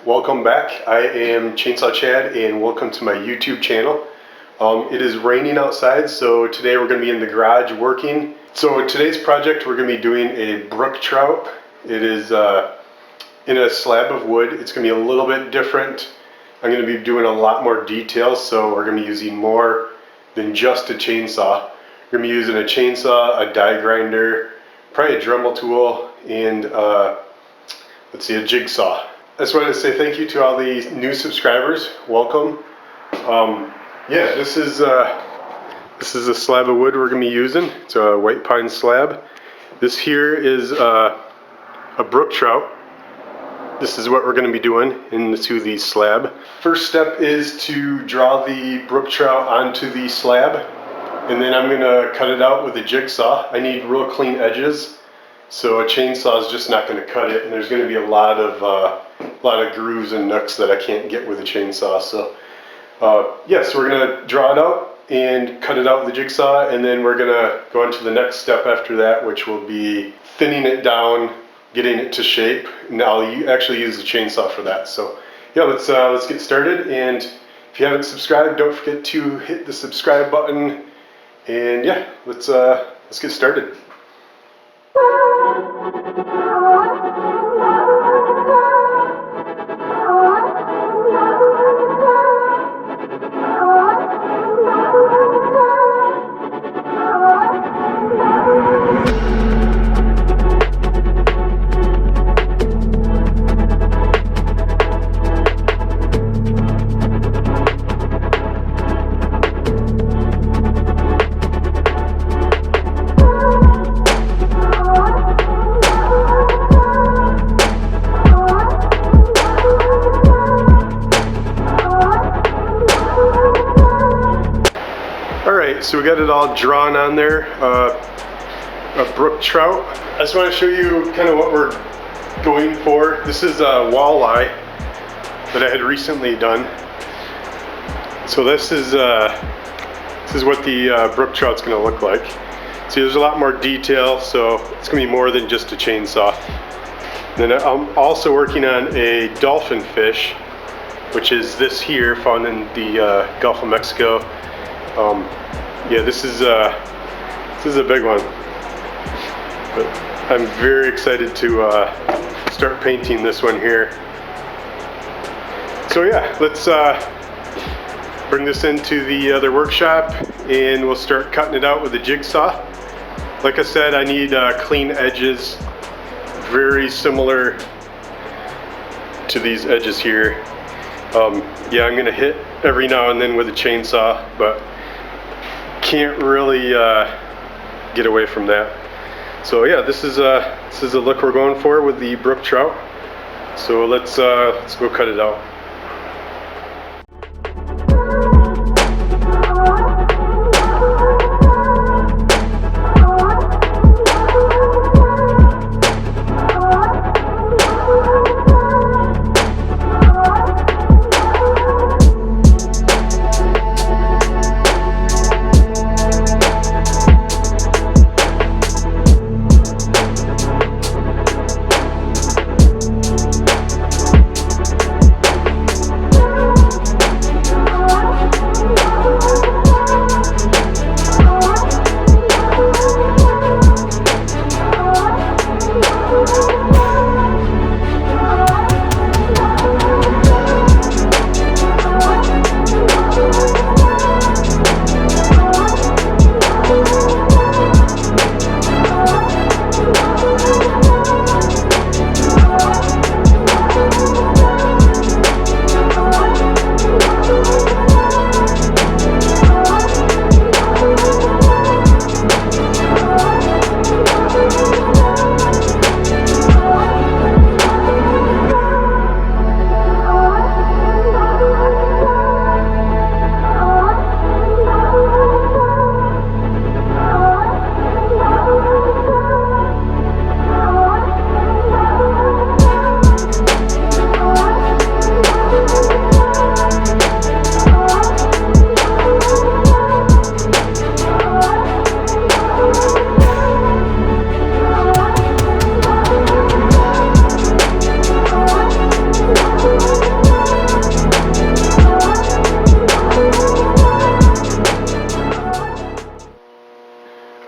welcome back. I am Chainsaw Chad and welcome to my YouTube channel. It is raining outside, so today we're going to be in the garage working. So today's project we're going to be doing a brook trout. It is in a slab of wood. It's going to be a little bit different. I'm going to be doing a lot more details, so we're going to be using more than just a chainsaw. We're going to be using a chainsaw, a die grinder, probably a Dremel tool, and a jigsaw. I just wanted to say thank you to all the new subscribers. Welcome. Yeah, this is a slab of wood we're going to be using. It's a white pine slab. This here is a brook trout. This is what we're going to be doing into the slab. First step is to draw the brook trout onto the slab, and then I'm going to cut it out with a jigsaw. I need real clean edges, so a chainsaw is just not going to cut it, and there's going to be a lot of grooves and nooks that I can't get with a chainsaw. So yes, we're going to draw it out and cut it out with the jigsaw, and then we're going to go on to the next step after that, which will be thinning it down, getting it to shape. And I'll actually use the chainsaw for that. So yeah, let's get started. And if you haven't subscribed, don't forget to hit the subscribe button. And yeah, let's get started. So we got it all drawn on there, a brook trout. I just want to show you kind of what we're going for. This is a walleye that I had recently done. So this is what the brook trout's going to look like. See, there's a lot more detail, so it's going to be more than just a chainsaw. And then I'm also working on a dolphin fish, which is this here, found in the Gulf of Mexico. Yeah, this is a big one, but I'm very excited to start painting this one here. So yeah, let's bring this into the other workshop and we'll start cutting it out with a jigsaw. Like I said, I need clean edges, very similar to these edges here. Yeah, I'm gonna hit every now and then with a chainsaw, but can't really get away from that. So yeah, this is a look we're going for with the brook trout. So let's go cut it out.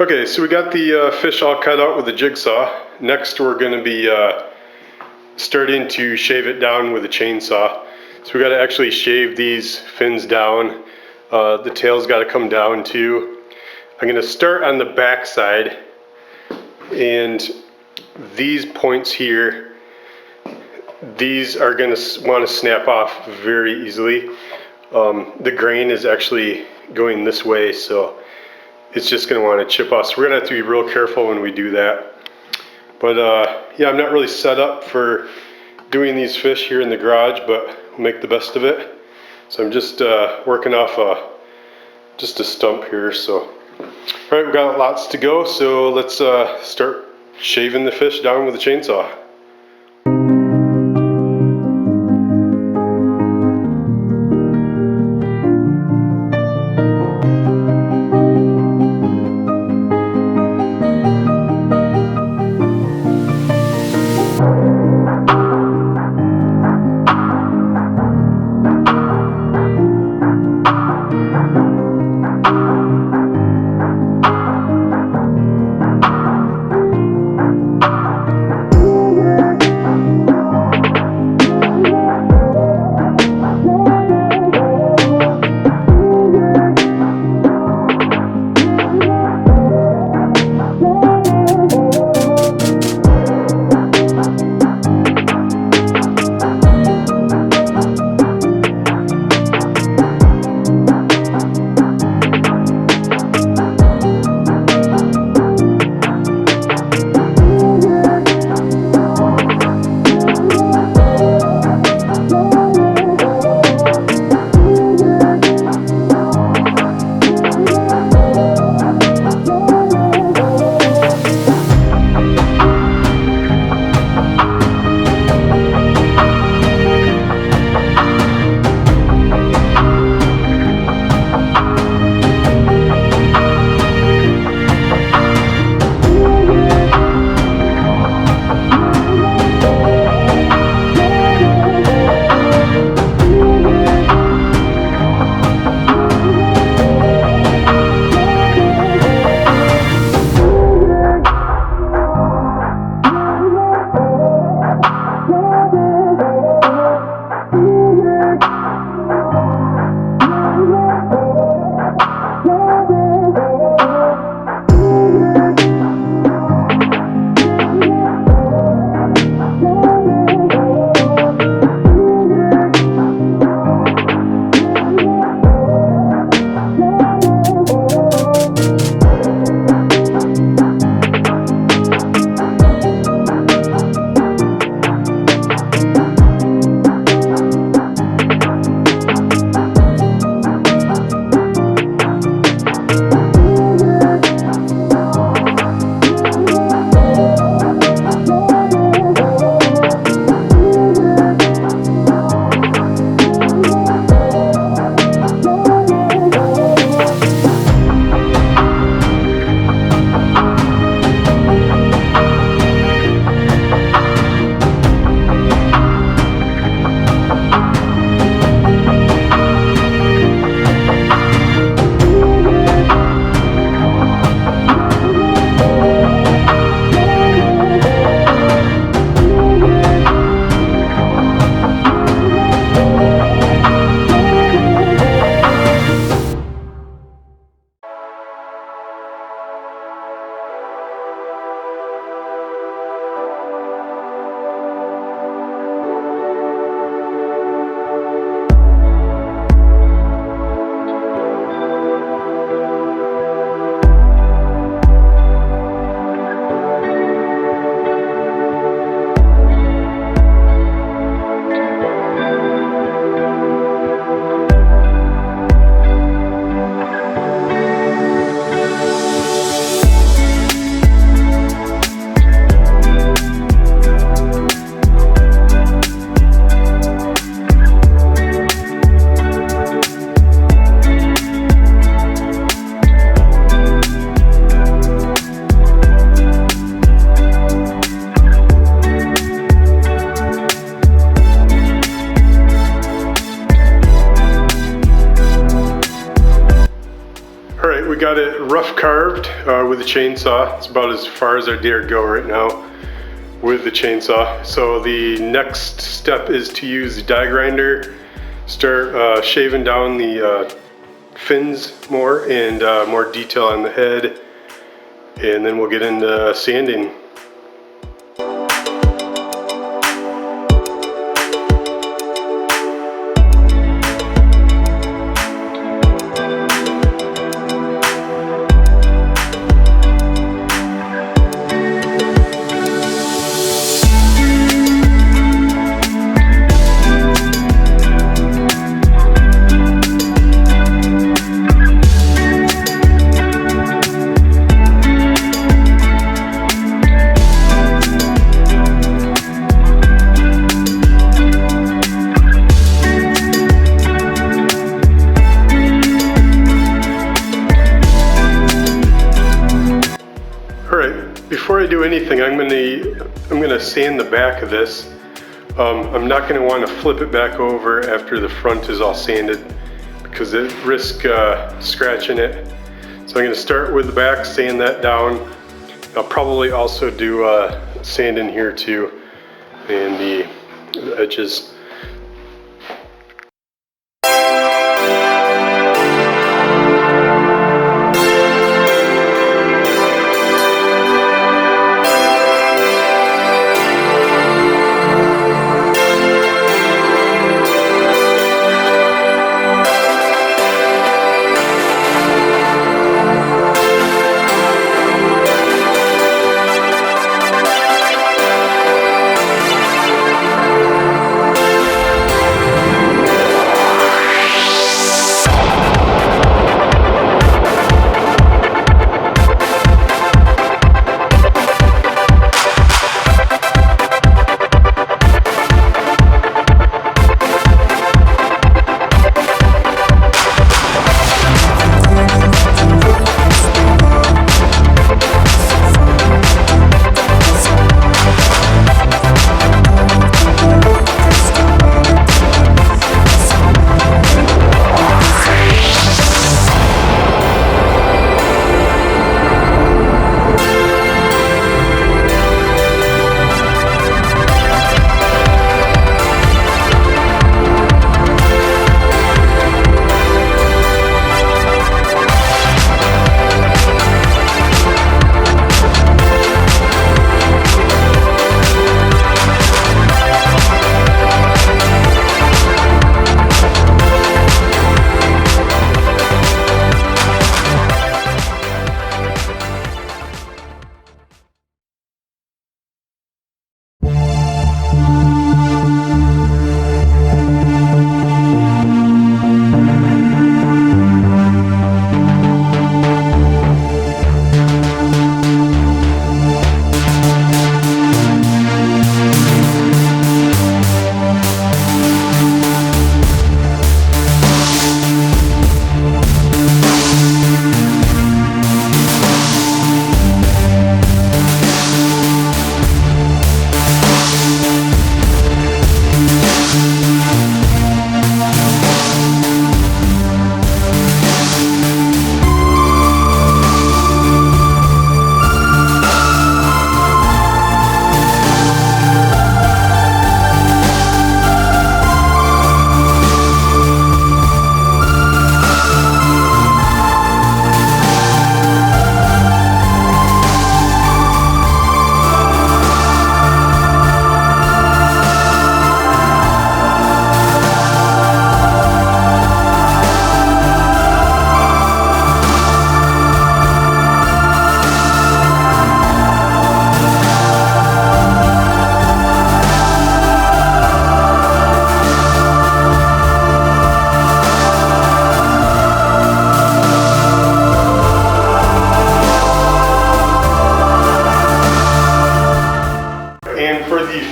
Okay, so we got the fish all cut out with the jigsaw. Next we're going to be starting to shave it down with a chainsaw. So we got to actually shave these fins down. The tail's got to come down too. I'm going to start on the back side, and these points here, these are going to want to snap off very easily. The grain is actually going this way, so it's just going to want to chip off. So we're going to have to be real careful when we do that. But yeah, I'm not really set up for doing these fish here in the garage, but we'll make the best of it. So I'm just working off just a stump here. So, all right, we've got lots to go. So let's start shaving the fish down with a chainsaw. with the chainsaw. It's about as far as I dare go right now with the chainsaw. So the next step is to use the die grinder, start shaving down the fins more and more detail on the head, and then we'll get into sanding. Before I do anything, I'm gonna sand the back of this. I'm not gonna want to flip it back over after the front is all sanded because it risks scratching it. So I'm gonna start with the back, sand that down. I'll probably also do sand in here too, and the edges.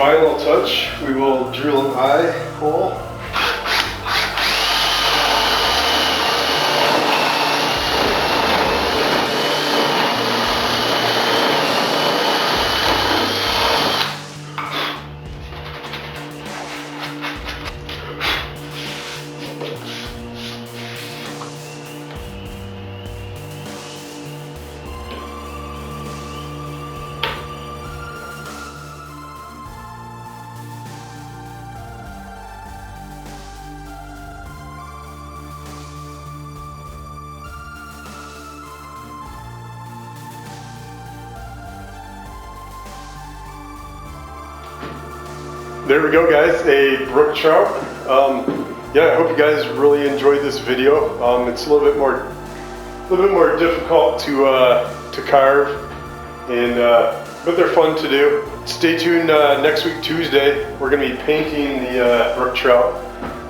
final touch, we will drill an eye hole. there we go, guys, a brook trout. Yeah, I hope you guys really enjoyed this video. It's a little bit more difficult to carve, and but they're fun to do. Stay tuned. Next week, Tuesday, we're going to be painting the brook trout,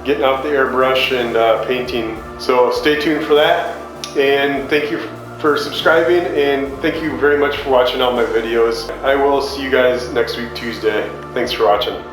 getting out the airbrush and painting. So stay tuned for that. And thank you for subscribing, and thank you very much for watching all my videos. I will see you guys next week, Tuesday. Thanks for watching.